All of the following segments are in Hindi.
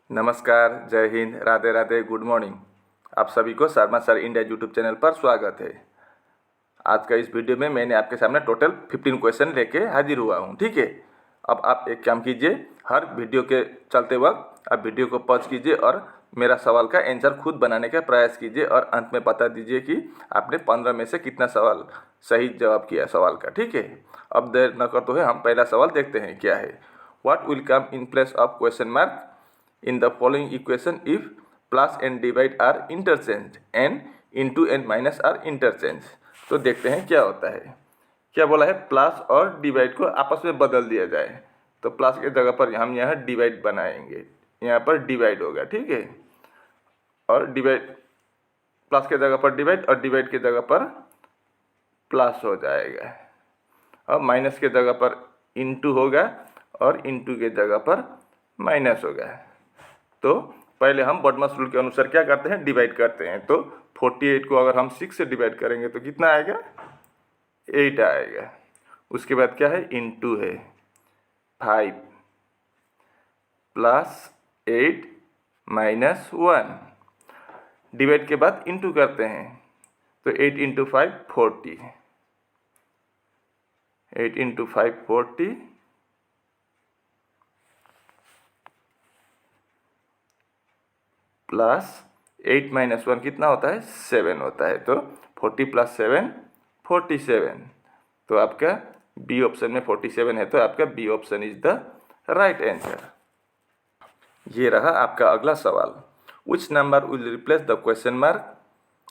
नमस्कार, जय हिंद, राधे राधे, गुड मॉर्निंग। आप सभी को Sharma sir India YouTube channel पर स्वागत है। आज का इस वीडियो में मैंने आपके सामने टोटल 15 क्वेश्चन लेके हाजिर हुआ हूँ, ठीक है। अब आप एक काम कीजिए, हर वीडियो के चलते वक्त आप वीडियो को पॉज कीजिए और मेरा सवाल का आंसर खुद बनाने का प्रयास कीजिए और अंत में बता दीजिए कि आपने 15 में से कितना सवाल सही जवाब किया सवाल का, ठीक है। अब देर न करते हुए हम पहला सवाल देखते हैं क्या है। What will come in place of question mark in the following equation if plus and divide are interchanged and into and minus are interchanged। तो देखते हैं क्या होता है। क्या बोला है, प्लस और डिवाइड को आपस में बदल दिया जाए। तो प्लस के जगह पर हम यहाँ डिवाइड बनाएंगे, यहाँ पर डिवाइड होगा, ठीक है। और डिवाइड, प्लस के जगह पर डिवाइड और डिवाइड के जगह पर प्लस हो जाएगा। और माइनस के जगह पर इंटू होगा और इंटू के जगह पर माइनस होगा। तो पहले हम बॉडमास रूल के अनुसार क्या करते हैं, डिवाइड करते हैं। तो 48 को अगर हम 6 से डिवाइड करेंगे तो कितना आएगा, 8 आएगा। उसके बाद क्या है, इंटू है 5 प्लस 8 माइनस 1। डिवाइड के बाद इंटू करते हैं तो 8 इंटू 5 40, 8 इंटू 5 40 प्लस 8 माइनस 1 कितना होता है, 7 होता है। तो 40 प्लस 7 47। तो आपका बी ऑप्शन में 47 है, तो आपका B option is the right answer. ये रहा आपका अगला सवाल। Which number will replace the question mark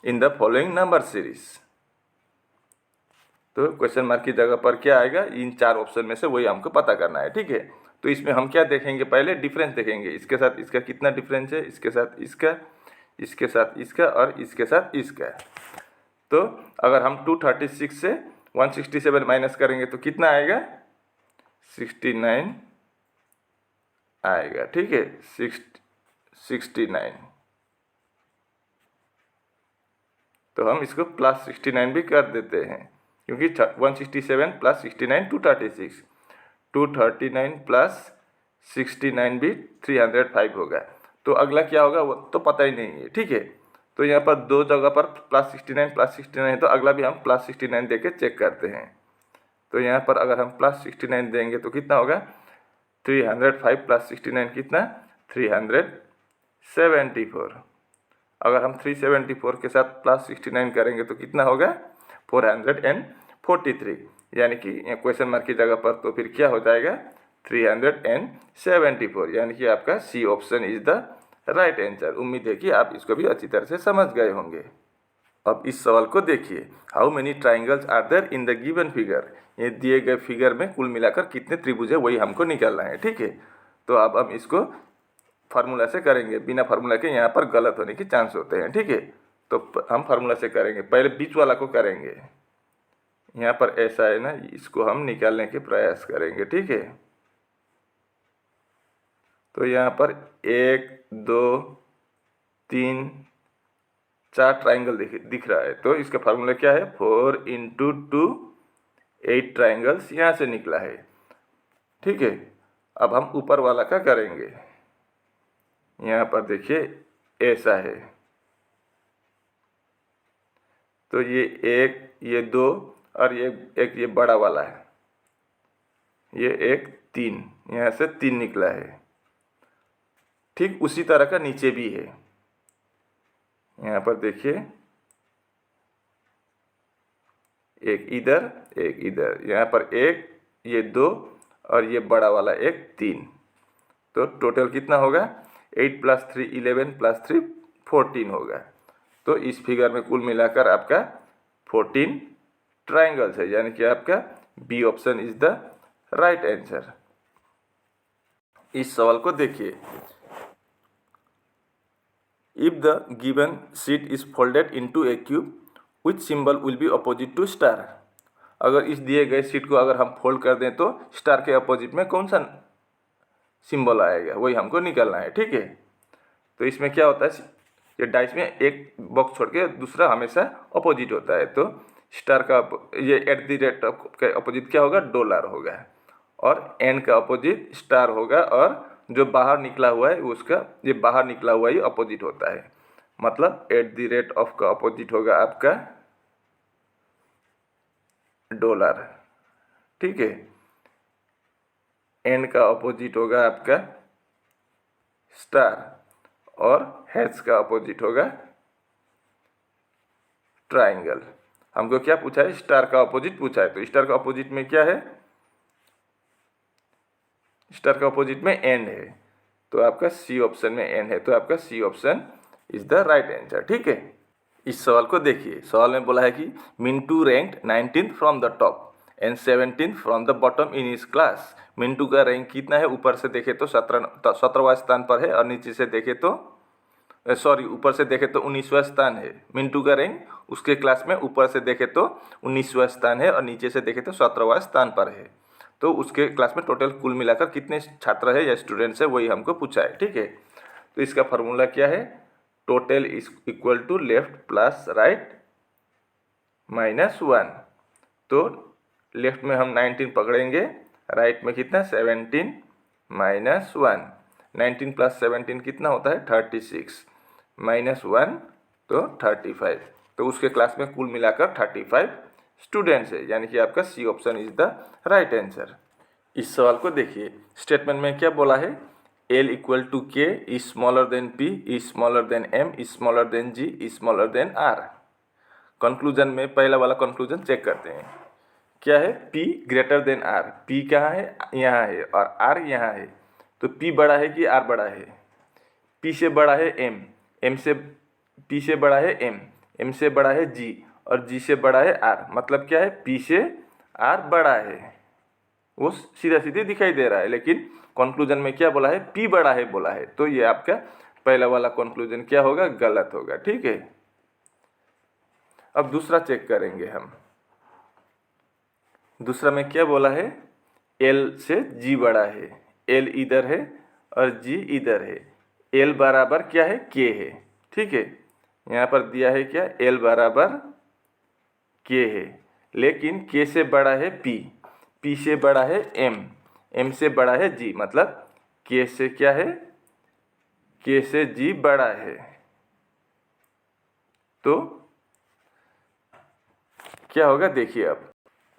in the following number series. तो क्वेश्चन मार्क की जगह पर क्या आएगा, इन 4 ऑप्शन में से वही हमको पता करना है, ठीक है। तो इसमें हम क्या देखेंगे, पहले डिफरेंस देखेंगे, इसके साथ इसका कितना डिफरेंस है, इसके साथ इसका, इसके साथ इसका और इसके साथ इसका। तो अगर हम 236 से 167 माइनस करेंगे तो कितना आएगा, 69 आएगा, ठीक है, 69। तो हम इसको प्लस 69 भी कर देते हैं, क्योंकि 167 प्लस 69 236, 239 प्लस 69 भी 305 होगा। तो अगला क्या होगा वो तो पता ही नहीं है, ठीक है। तो यहाँ पर दो जगह पर प्लस 69 है, तो अगला भी हम प्लस 69 दे के चेक करते हैं। तो यहाँ पर अगर हम प्लस 69 देंगे तो कितना होगा, 305 प्लस 69 कितना, 374। अगर हम 374 के साथ प्लस 69 करेंगे तो कितना होगा, 443। यानी कि क्वेश्चन मार्क की जगह पर तो फिर क्या हो जाएगा, 374। यानी कि आपका C option is the right answer. उम्मीद है कि आप इसको भी अच्छी तरह से समझ गए होंगे। अब इस सवाल को देखिए, how many triangles are there in the given figure. ये दिए गए फिगर में कुल मिलाकर कितने त्रिभुज है वही हमको निकालना है, ठीक है। तो अब हम इसको फार्मूला से करेंगे, बिना फार्मूला के यहाँ पर गलत होने के चांस होते हैं, ठीक है। तो हम फार्मूला से करेंगे, पहले बीच वाला को करेंगे। यहाँ पर ऐसा है ना, इसको हम निकालने के प्रयास करेंगे, ठीक है। तो यहाँ पर 1 2 3 4 ट्राइंगल दिख रहा है। तो इसका फार्मूला क्या है, 4 इंटू 2 8 ट्राइंगल्स यहाँ से निकला है, ठीक है। अब हम ऊपर वाला का करेंगे। यहाँ पर देखिए ऐसा है, तो ये 1 ये 2 और ये एक ये बड़ा वाला है, ये 1 3, यहाँ से 3 निकला है। ठीक उसी तरह का नीचे भी है। यहाँ पर देखिए एक इधर एक इधर, यहाँ पर 1 ये 2 और ये बड़ा वाला 1 3। तो टोटल कितना होगा, 8 प्लस 3 11 प्लस 3 14 होगा। तो इस फिगर में कुल मिलाकर आपका 14 ट्राइंगल्स है, यानी कि आपका B option is the right answer. इस सवाल को देखिए, if the given sheet is folded into a cube which symbol will be opposite to star. अगर इस दिए गए शीट को अगर हम फोल्ड कर दें तो स्टार के अपोजिट में कौन सा सिंबल आएगा वही हमको निकालना है, ठीक है। तो इसमें क्या होता है, ये डाइस में एक बॉक्स छोड़ के दूसरा हमेशा अपोजिट होता है। तो स्टार का ये एट द रेट का अपोजिट क्या होगा, डॉलर होगा, और एन का अपोजिट स्टार होगा, और जो बाहर निकला हुआ है उसका, ये बाहर निकला हुआ ही अपोजिट होता है। मतलब @ का अपोजिट होगा आपका डॉलर, ठीक है। एंड का अपोजिट होगा आपका स्टार और हैश का अपोजिट होगा ट्राइंगल। हमको क्या पूछा है? स्टार का अपोजिट पूछा है। तो स्टार का अपोजिट में क्या है? स्टार का अपोजिट में एंड है, तो आपका सी ऑप्शन में एंड है, तो आपका C option is the right answer, ठीक है। इस सवाल को देखिए, सवाल में बोला है कि Mintu ranked 19th from the top and 17th from the bottom in his class. Mintu का रैंक कितना है? ऊपर से देखे तो 17वां स्थान पर है और नीचे से देखे तो ऊपर से देखे तो 19वां स्थान है। मिंटू का रैंक उसके क्लास में ऊपर से देखे तो 19वां स्थान है और नीचे से देखे तो 17वां स्थान पर है। तो उसके क्लास में टोटल कुल मिलाकर कितने छात्र है या स्टूडेंट्स है, वही हमको पूछा है, ठीक है। तो इसका फॉर्मूला क्या है? Total is equal to left plus right -1। तो लेफ्ट में हम 19 पकड़ेंगे, राइट में कितना? 17 -1। 19 + 17 कितना होता है? 36 -1 तो 35। तो उसके क्लास में कुल मिलाकर 35 स्टूडेंट्स है, यानी कि आपका C option is the right answer. इस सवाल को देखिए, स्टेटमेंट में क्या बोला है? L = K is smaller than P is smaller than M is smaller than G is smaller than R। Conclusion में पहला वाला कंक्लूजन चेक करते हैं। क्या है? P greater than R। P कहाँ है? यहाँ है, और R यहाँ है। तो P बड़ा है कि R बड़ा है? P से बड़ा है M, P से बड़ा है M से बड़ा है G और G से बड़ा है R। मतलब क्या है? P से R बड़ा है, वो सीधा सीधे दिखाई दे रहा है, लेकिन कंक्लूजन में क्या बोला है? P बड़ा है बोला है। तो ये आपका पहला वाला कंक्लूजन क्या होगा? गलत होगा, ठीक है। अब दूसरा चेक करेंगे हम। दूसरा में क्या बोला है? L से G बड़ा है। L इधर है और G इधर है। L बराबर क्या है? K है, ठीक है। यहाँ पर दिया है क्या? L बराबर K है, लेकिन K से बड़ा है P से बड़ा है M से बड़ा है G। मतलब K से क्या है? K से G बड़ा है। तो क्या होगा? देखिए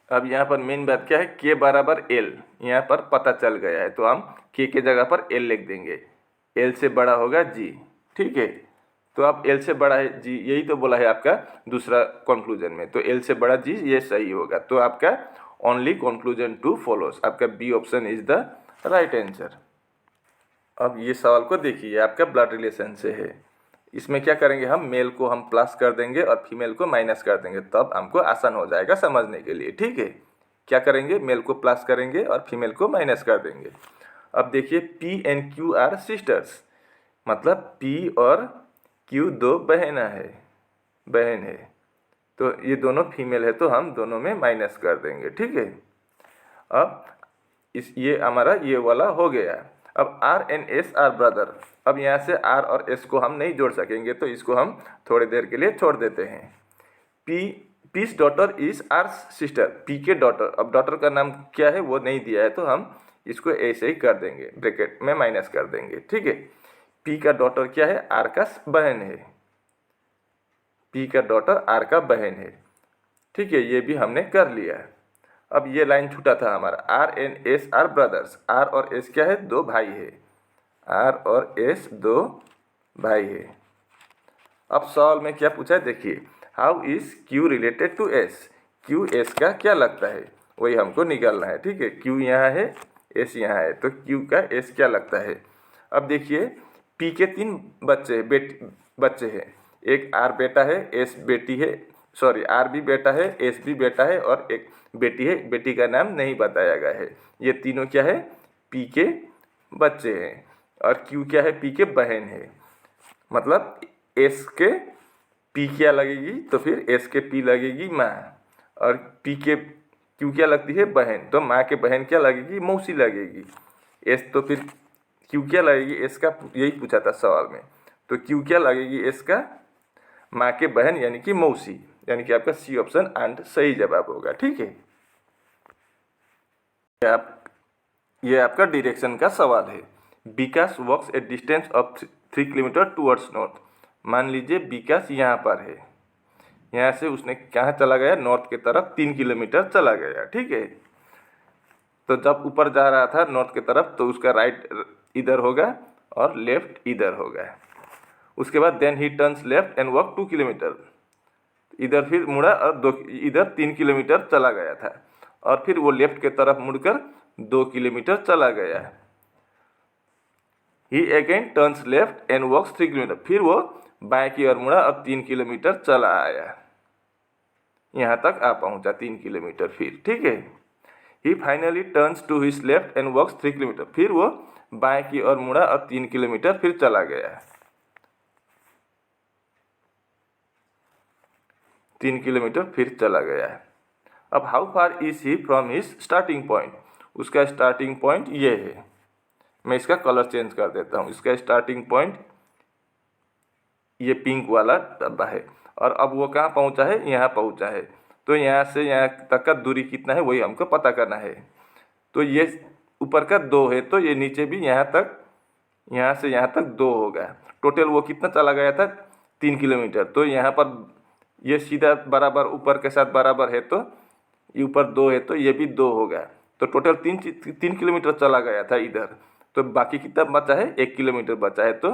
अब यहाँ पर मेन बात क्या है? K बराबर L यहाँ पर पता चल गया है, तो हम K के जगह पर L लिख देंगे। L से बड़ा होगा G, ठीक है। तो अब L से बड़ा है G, यही तो बोला है आपका दूसरा कंक्लूजन में। तो L से बड़ा G, ये सही होगा। तो आपका ओनली कंक्लूजन 2 फॉलोस, आपका B option is the right answer. अब ये सवाल को देखिए, आपका ब्लड रिलेशन से है। इसमें क्या करेंगे? हम मेल को हम प्लस कर देंगे और फीमेल को माइनस कर देंगे, तब हमको आसान हो जाएगा समझने के लिए, ठीक है। क्या करेंगे? मेल को प्लस करेंगे और फीमेल को माइनस कर देंगे। अब देखिए, P and Q are sisters, मतलब P और Q दो बहन है। तो ये दोनों फीमेल है, तो हम दोनों में माइनस कर देंगे, ठीक है। अब ये हमारा ये वाला हो गया। अब R and S are brother. अब यहाँ से R और S को हम नहीं जोड़ सकेंगे, तो इसको हम थोड़ी देर के लिए छोड़ देते हैं। P's daughter is R sister. P के डॉटर, अब डॉटर का नाम क्या है वो नहीं दिया है, तो हम इसको ऐसे ही कर देंगे, ब्रैकेट में माइनस कर देंगे, ठीक है। P का डॉटर क्या है? R का बहन है। P का डॉटर R का बहन है, ठीक है। ये भी हमने कर लिया। अब ये लाइन छूटा था हमारा, R and S are brothers. R और S क्या है? दो भाई है। R और S दो भाई है। अब सवाल में क्या पूछा है? देखिए, how is Q related to S। Q S का क्या लगता है, वही हमको निकालना है, ठीक है। Q यहाँ है, S यहाँ है, तो Q का S क्या लगता है। अब देखिए, P के 3 बच्चे हैं। एक R बेटा है, S बेटी है, R भी बेटा है, S भी बेटा है, और एक बेटी है। बेटी का नाम नहीं बताया गया है। ये तीनों क्या है? P के बच्चे हैं। और Q क्या है? P के बहन है। मतलब S के P क्या लगेगी, तो फिर S के P लगेगी माँ, और P के Q क्या लगती है? बहन। तो माँ के बहन क्या लगेगी? मौसी लगेगी। S तो फिर Q क्या लगेगी? S का, यही पूछा था सवाल में। तो Q क्या लगेगी? S का माँ के बहन, यानी कि मौसी, यानी कि आपका सी ऑप्शन आंट सही जवाब होगा, ठीक है। ये आपका डायरेक्शन का सवाल है। Vikas walks a distance of 3 kilometre towards north. मान लीजिए विकास यहाँ पर है, यहाँ से उसने कहाँ चला गया, नॉर्थ की तरफ 3 किलोमीटर चला गया, ठीक है। तो जब ऊपर जा रहा था नॉर्थ की तरफ तो उसका राइट इधर होगा और लेफ्ट इधर होगा। उसके बाद then he turns left and walk 2 kilometre, इधर फिर मुड़ा और इधर 3 किलोमीटर चला गया था और फिर वो लेफ्ट की तरफ मुड़कर 2 किलोमीटर चला गया। He again turns left and walks 3 kilometre, फिर वो बाएं की ओर मुड़ा और 3 किलोमीटर चला आया, यहाँ तक आ पहुँचा 3 किलोमीटर फिर, ठीक है। He finally turns to his left and walks 3 kilometre, फिर वो बाएं की ओर मुड़ा और 3 किलोमीटर फिर चला गया, 3 किलोमीटर फिर चला गया। अब how far is he from his starting point, उसका स्टार्टिंग पॉइंट ये है। मैं इसका कलर चेंज कर देता हूँ। इसका स्टार्टिंग पॉइंट ये पिंक वाला डब्बा है और अब वो कहाँ पहुँचा है, यहाँ पहुँचा है। तो यहाँ से यहाँ तक का दूरी कितना है वही हमको पता करना है। तो ये ऊपर का 2 है तो ये नीचे भी यहाँ तक, यहाँ से यहाँ तक 2 होगा। टोटल वो कितना चला गया था, 3 किलोमीटर। तो यहाँ पर ये सीधा बराबर ऊपर के साथ बराबर है, तो ये ऊपर 2 है तो ये भी 2 होगा। तो टोटल 3 किलोमीटर चला गया था इधर। तो बाकी कितना बचा है, 1 किलोमीटर बचा है। तो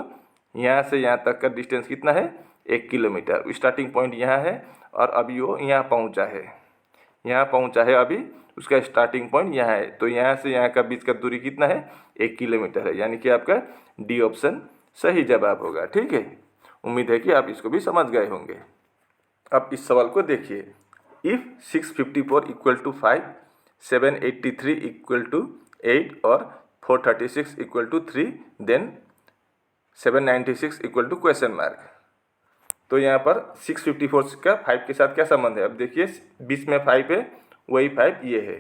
यहाँ से यहाँ तक का डिस्टेंस कितना है, 1 किलोमीटर। स्टार्टिंग पॉइंट यहाँ है और अभी वो यहाँ पहुँचा है, यहाँ पहुँचा है अभी, उसका स्टार्टिंग पॉइंट यहाँ है। तो यहाँ से यहाँ का बीच का दूरी कितना है, 1 किलोमीटर है। यानी कि आपका डी ऑप्शन सही जवाब होगा, ठीक है। उम्मीद है कि आप इसको भी समझ गए होंगे। अब इस सवाल को देखिए, if 654 equal to 5, 783 equal to 8 और 436 equal to 3, then 796 equal to question mark. तो यहाँ पर 654 का 5 के साथ क्या संबंध है। अब देखिए बीच में 5 है, वही 5 ये है।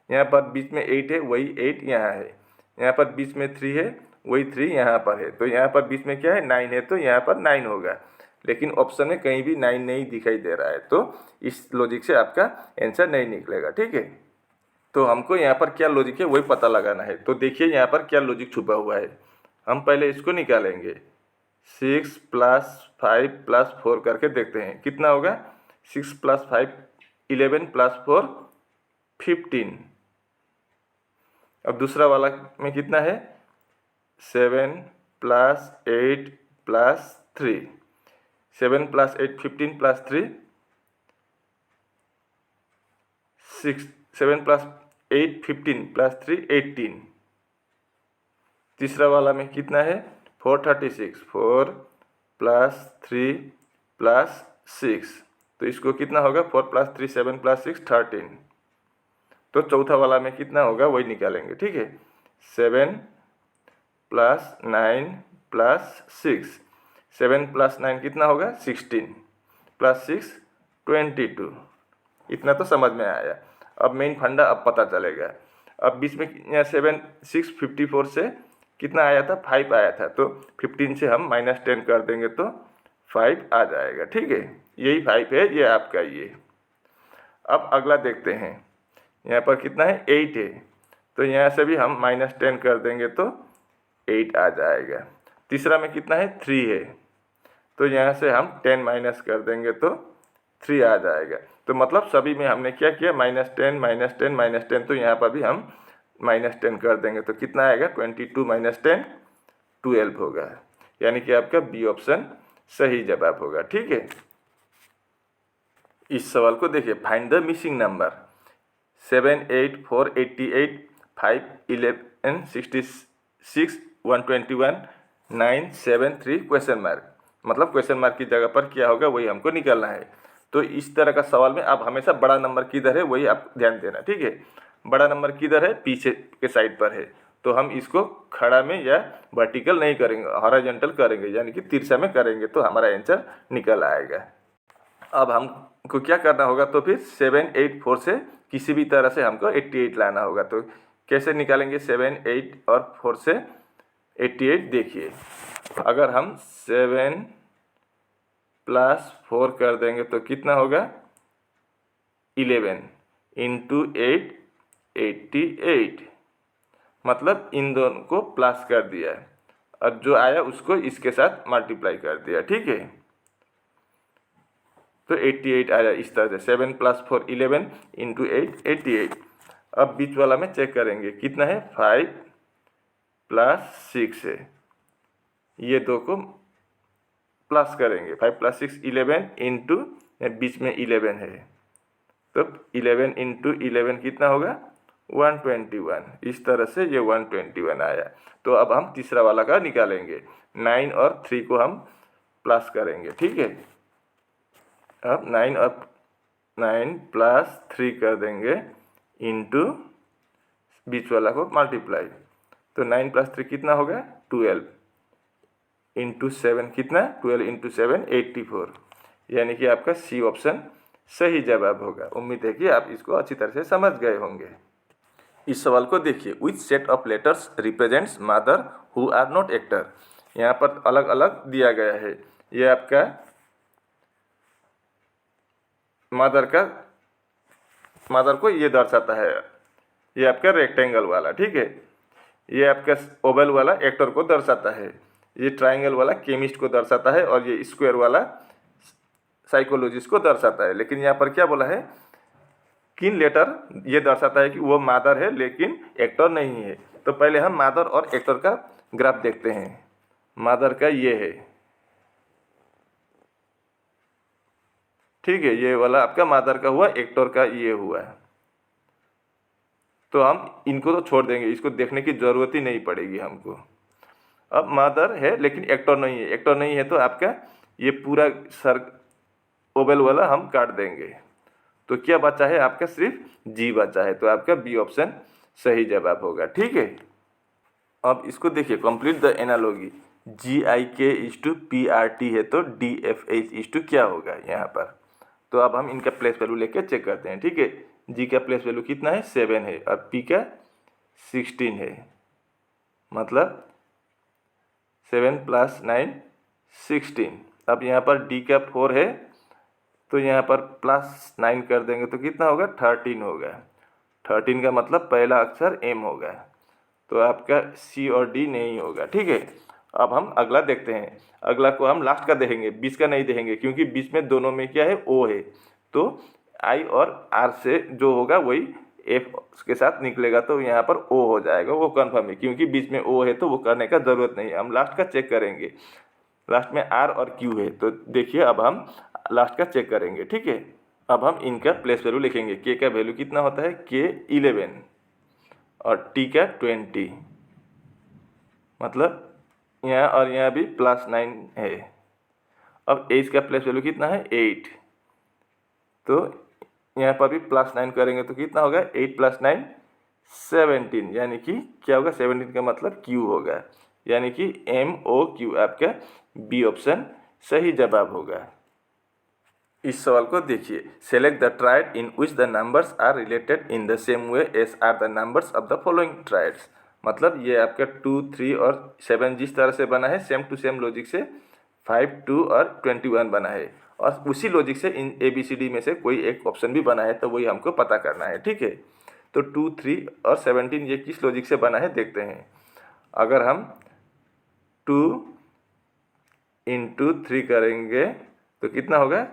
यहाँ पर बीच में 8 है, वही 8 यहाँ है। यहाँ पर बीच में 3 है, वही 3 यहाँ पर है। तो यहाँ पर बीच में क्या है, 9 है, तो यहाँ पर 9 होगा। लेकिन ऑप्शन में कहीं भी 9 नहीं दिखाई दे रहा है, तो इस लॉजिक से आपका आंसर नहीं निकलेगा, ठीक है। तो हमको यहाँ पर क्या लॉजिक है वही पता लगाना है। तो देखिए यहाँ पर क्या लॉजिक छुपा हुआ है। हम पहले इसको निकालेंगे, 6 + 5 + 4 करके देखते हैं कितना होगा। 6 + 5 11 + 4 15। अब दूसरा वाला में कितना है, 7 + 8 + 3, 7 + 8 15 + 3 6, 7 + 8 15 + 3 18। तीसरा वाला में कितना है, 436, 4 + 3 + 6, तो इसको कितना होगा, 4 + 3 7 + 6 13। तो चौथा वाला में कितना होगा वही निकालेंगे, ठीक है। 7 + 9 + 6, 7 + 9 कितना होगा, 16 + 6 22। इतना तो समझ में आया। अब मेन फंडा अब पता चलेगा। अब बीच में यहाँ 7 6 54 से कितना आया था, 5 आया था। तो 15 से हम -10 कर देंगे तो 5 आ जाएगा, ठीक है। यही 5 है, ये आपका ये। अब अगला देखते हैं, यहाँ पर कितना है, 8 है। तो यहाँ से भी हम -10 कर देंगे तो 8 आ जाएगा। तीसरा में कितना है, 3 है। तो यहाँ से हम 10 माइनस कर देंगे तो 3 आ जाएगा। तो मतलब सभी में हमने क्या किया, -10 -10 -10। तो यहाँ पर भी हम -10 कर देंगे तो कितना आएगा, 22 - 10 12 होगा। यानी कि आपका बी ऑप्शन सही जवाब होगा, ठीक है। इस सवाल को देखिए, find the missing number. 7 8 4 88 5 11 66 121 9 7 3 question mark. मतलब क्वेश्चन मार्क की जगह पर क्या होगा वही हमको निकालना है। तो इस तरह का सवाल में आप हमेशा बड़ा नंबर किधर है वही आप ध्यान देना, ठीक है। बड़ा नंबर किधर है, पीछे के साइड पर है। तो हम इसको खड़ा में या वर्टिकल नहीं करेंगे, हॉरिजॉन्टल करेंगे, यानी कि तिरछा में करेंगे तो हमारा आंसर निकल आएगा। अब हमको क्या करना होगा, तो फिर 7 8 4 से किसी भी तरह से हमको 88 लाना होगा। तो कैसे निकालेंगे, 7 8 और 4 से 88। देखिए अगर हम 7 + 4 कर देंगे तो कितना होगा, 11 × 8 88। मतलब इन दोनों को प्लस कर दिया, और जो आया उसको इसके साथ मल्टीप्लाई कर दिया, ठीक है। तो 88 आया इस तरह से, 7 + 4 11 × 8 88। अब बीच वाला में चेक करेंगे कितना है, 5 + 6 है, ये दो को प्लस करेंगे, 5 + 6 11 इंटू बीच में 11 है, तो 11 × 11 कितना होगा, 121। इस तरह से ये 121 आया। तो अब हम तीसरा वाला का निकालेंगे, 9 और 3 को हम प्लस करेंगे, ठीक है। अब 9 + 3 कर देंगे इंटू बीच वाला को मल्टीप्लाई, तो 9 + 3 कितना होगा, 12 इंटू 7 कितना, 12 × 7 84, यानी कि आपका सी ऑप्शन सही जवाब होगा। उम्मीद है कि आप इसको अच्छी तरह से समझ गए होंगे। इस सवाल को देखिए, which set of letters represents mother who are not actor. यहाँ पर अलग अलग दिया गया है, ये आपका मदर को ये दर्शाता है, ये आपका रेक्टेंगल वाला, ठीक है। ये आपका ओवल वाला एक्टर को दर्शाता है, ये ट्राइंगल वाला केमिस्ट को दर्शाता है, और ये स्क्वायर वाला साइकोलॉजिस्ट को दर्शाता है। लेकिन यहाँ पर क्या बोला है, किन लेटर ये दर्शाता है कि वो मदर है लेकिन एक्टर नहीं है। तो पहले हम मदर और एक्टर का ग्राफ देखते हैं। मदर का ये है, ठीक है, ये वाला आपका मदर का हुआ, एक्टर का ये हुआ। तो हम इनको तो छोड़ देंगे, इसको देखने की ज़रूरत ही नहीं पड़ेगी हमको। अब मदर है लेकिन एक्टर नहीं है, एक्टर नहीं है तो आपका ये पूरा सर ओवल वाला हम काट देंगे। तो क्या बचा है आपका, सिर्फ जी बचा है, तो आपका बी ऑप्शन सही जवाब होगा, ठीक है। अब इसको देखिए, कंप्लीट द एनालॉजी, GIK/PRT है तो DFH क्या होगा यहाँ पर। तो अब हम इनका प्लेस वैल्यू लेके चेक करते हैं, ठीक है। जी का प्लेस वैल्यू कितना है, 7 है, और पी का 16 है, मतलब 7 + 9 16। अब यहाँ पर डी का 4 है, तो यहाँ पर +9 कर देंगे तो कितना होगा, 13 होगा। 13 का मतलब पहला अक्षर M होगा, तो आपका C और D नहीं होगा, ठीक है। अब हम अगला देखते हैं, अगला को हम लास्ट का देखेंगे, 20 का नहीं देखेंगे, क्योंकि बीच में दोनों में क्या है, O है। तो I और R से जो होगा वही F के साथ निकलेगा, तो यहाँ पर O हो जाएगा, वो कन्फर्म है, क्योंकि बीच में O है तो वो करने का ज़रूरत नहीं है। हम लास्ट का चेक करेंगे, लास्ट में R और Q है, तो देखिए अब हम लास्ट का चेक करेंगे, ठीक है। अब हम इनका प्लेस वैल्यू लिखेंगे, K का वैल्यू कितना होता है, K 11 और T का 20, मतलब यहाँ और यहाँ भी +9 है। अब H का प्लेस वैल्यू कितना है, 8, तो यहाँ पर भी +9 करेंगे तो कितना होगा, 8 + 9 17, यानी कि क्या होगा, 17 का मतलब Q होगा, यानी कि MOQ आपका बी ऑप्शन सही जवाब होगा। इस सवाल को देखिए, select the triad in which the numbers are related in the same way as are the numbers of the following triads. मतलब ये आपका 2, 3 और 7 जिस तरह से बना है, सेम टू सेम लॉजिक से 5, 2 और 21 बना है, और उसी लॉजिक से इन ABCD में से कोई एक ऑप्शन भी बना है, तो वही हमको पता करना है, ठीक है। तो 2, 3 और 17 ये किस लॉजिक से बना है देखते हैं। अगर हम 2 × 3 करेंगे तो कितना होगा,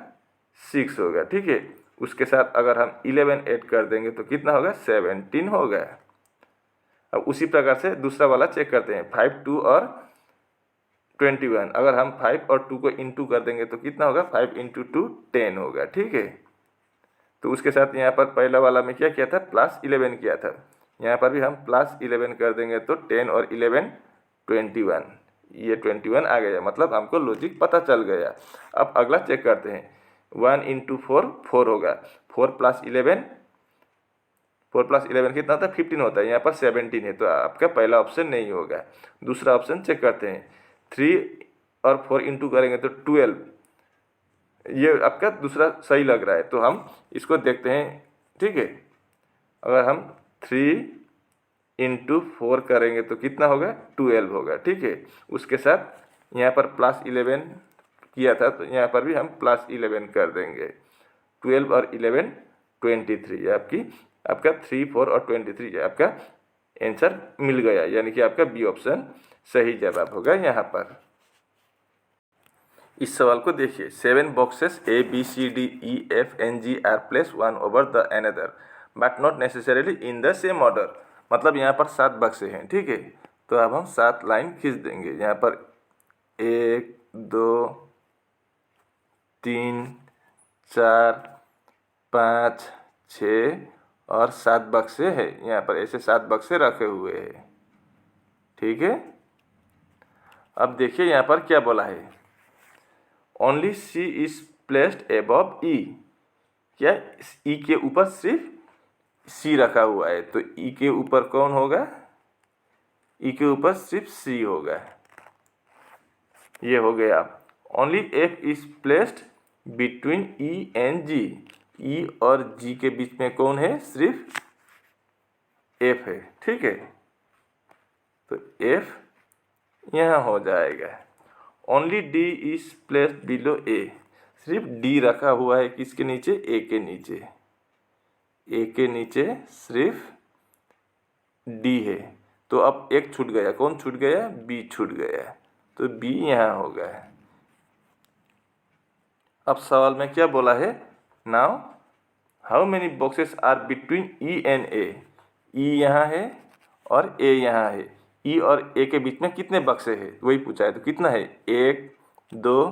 6 होगा, ठीक है। उसके साथ अगर हम 11 ऐड कर देंगे तो कितना होगा, 17 होगा। अब उसी प्रकार से दूसरा वाला चेक करते हैं, 5, 2 और 21। अगर हम 5 और 2 को इंटू कर देंगे तो कितना होगा, 5 × 2 10 होगा, ठीक है। तो उसके साथ यहाँ पर पहला वाला में क्या किया था, +11 किया था, यहाँ पर भी हम +11 कर देंगे तो 10 और 11 21, ये 21 आ गया, मतलब हमको लॉजिक पता चल गया। अब अगला चेक करते हैं, 1 × 4 4 होगा, 4 + 11 कितना होता है, 15 होता है, यहाँ पर 17 है, तो आपका पहला ऑप्शन नहीं होगा। दूसरा ऑप्शन चेक करते हैं, 3 और 4 इंटू करेंगे तो 12, ये आपका दूसरा सही लग रहा है, तो हम इसको देखते हैं, ठीक है। अगर हम 3 × 4 करेंगे तो कितना होगा, 12 होगा, ठीक है। उसके साथ यहाँ पर +11 किया था, तो यहाँ पर भी हम +11 कर देंगे, 12 और 11 23, आपका 3, 4 और 23 आपका आंसर मिल गया, यानी कि आपका बी ऑप्शन सही जवाब होगा यहाँ पर। इस सवाल को देखिए, 7 boxes A B C D E F N G are placed one over the another but not necessarily in the same order। मतलब यहाँ पर 7 बक्से हैं, ठीक है। तो अब हम 7 लाइन खींच देंगे। यहाँ पर 1 2 3 4 5 6 और 7 बक्से हैं। यहाँ पर ऐसे 7 बक्से रखे हुए हैं, ठीक है। अब देखिए यहाँ पर क्या बोला है, only C is placed above E. क्या ई के ऊपर सिर्फ सी रखा हुआ है, तो ई के ऊपर कौन होगा, ई के ऊपर सिर्फ सी होगा। ये हो गया। Only F is placed between E and G. E और जी के बीच में कौन है, सिर्फ एफ है, ठीक है। तो एफ यहाँ हो जाएगा। Only D is placed below A. सिर्फ डी रखा हुआ है किसके नीचे, ए के नीचे। ए के नीचे सिर्फ डी है। तो अब एक छूट गया, कौन छूट गया, बी छूट गया। तो बी यहाँ होगा। अब सवाल में क्या बोला है, now how many boxes are between E and A. E यहाँ है और ए यहाँ है। ई और ए के बीच में कितने बक्से हैं, वही पूछा है। तो कितना है, 1 2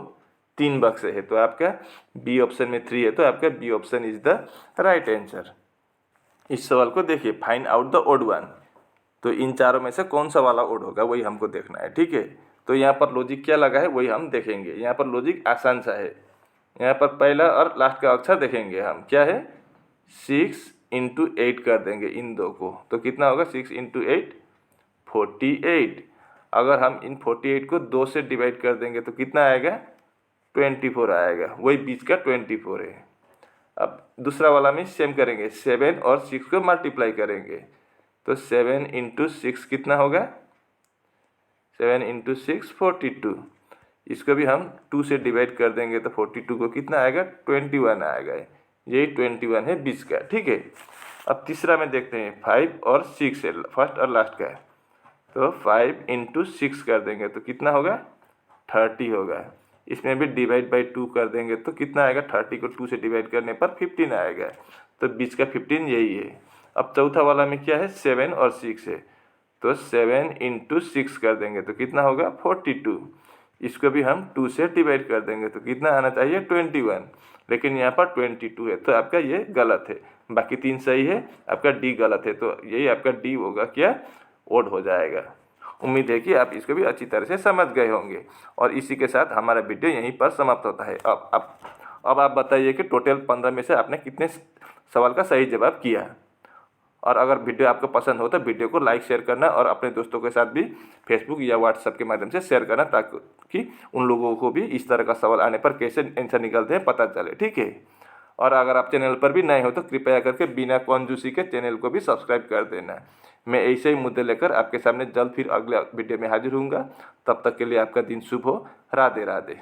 3 बक्से है। तो आपका बी ऑप्शन में 3 है, तो आपका B option is the right answer. इस सवाल को देखिए, find out the odd one. तो इन चारों में से कौन सा वाला ओड होगा, वही हमको देखना है, ठीक है। तो यहाँ पर लॉजिक क्या लगा है वही हम देखेंगे। यहाँ पर लॉजिक आसान सा है। यहाँ पर पहला और लास्ट का अक्षर देखेंगे हम, क्या है, 6 × 8 कर देंगे इन दो को। तो कितना होगा, 6 × 8 48। अगर हम इन 48 को 2 से डिवाइड कर देंगे तो कितना आएगा, 24 आएगा। वही बीच का 24 है। अब दूसरा वाला में सेम करेंगे, 7 और 6 को मल्टीप्लाई करेंगे। तो 7 × 6 कितना होगा, 7 × 6 42। इसको भी हम 2 से डिवाइड कर देंगे तो 42 को कितना आएगा, 21 आएगा। यही 21 है बीच का, ठीक है। अब तीसरा में देखते हैं, 5 और 6 है, फर्स्ट और लास्ट का। तो 5 × 6 कर देंगे तो कितना होगा, 30 होगा। इसमें भी डिवाइड बाई 2 कर देंगे तो कितना आएगा, 30 को 2 से डिवाइड करने पर 15 आएगा। तो बीच का 15 यही है। अब चौथा वाला में क्या है, 7 और 6 है। तो 7 × 6 कर देंगे तो कितना होगा, 42। इसको भी हम 2 से डिवाइड कर देंगे तो कितना आना चाहिए, 21। लेकिन यहाँ पर 22 है, तो आपका ये गलत है। बाकी 3 सही है, आपका डी गलत है। तो यही आपका डी होगा, क्या, ओड हो जाएगा। उम्मीद है कि आप इसको भी अच्छी तरह से समझ गए होंगे। और इसी के साथ हमारा वीडियो यहीं पर समाप्त होता है। अब आप बताइए कि टोटल 15 में से आपने कितने सवाल का सही जवाब किया। और अगर वीडियो आपको पसंद हो तो वीडियो को लाइक शेयर करना और अपने दोस्तों के साथ भी फेसबुक या व्हाट्सएप के माध्यम से शेयर करना, ताकि उन लोगों को भी इस तरह का सवाल आने पर कैसे आंसर निकलते हैं पता चले, ठीक है। और अगर आप चैनल पर भी नए हो तो कृपया करके बिना कंजूसी के चैनल को भी सब्सक्राइब कर देना। मैं ऐसे ही मुद्दे लेकर आपके सामने जल्द फिर अगले वीडियो में हाजिर होऊंगा। तब तक के लिए आपका दिन शुभ हो। राधे राधे।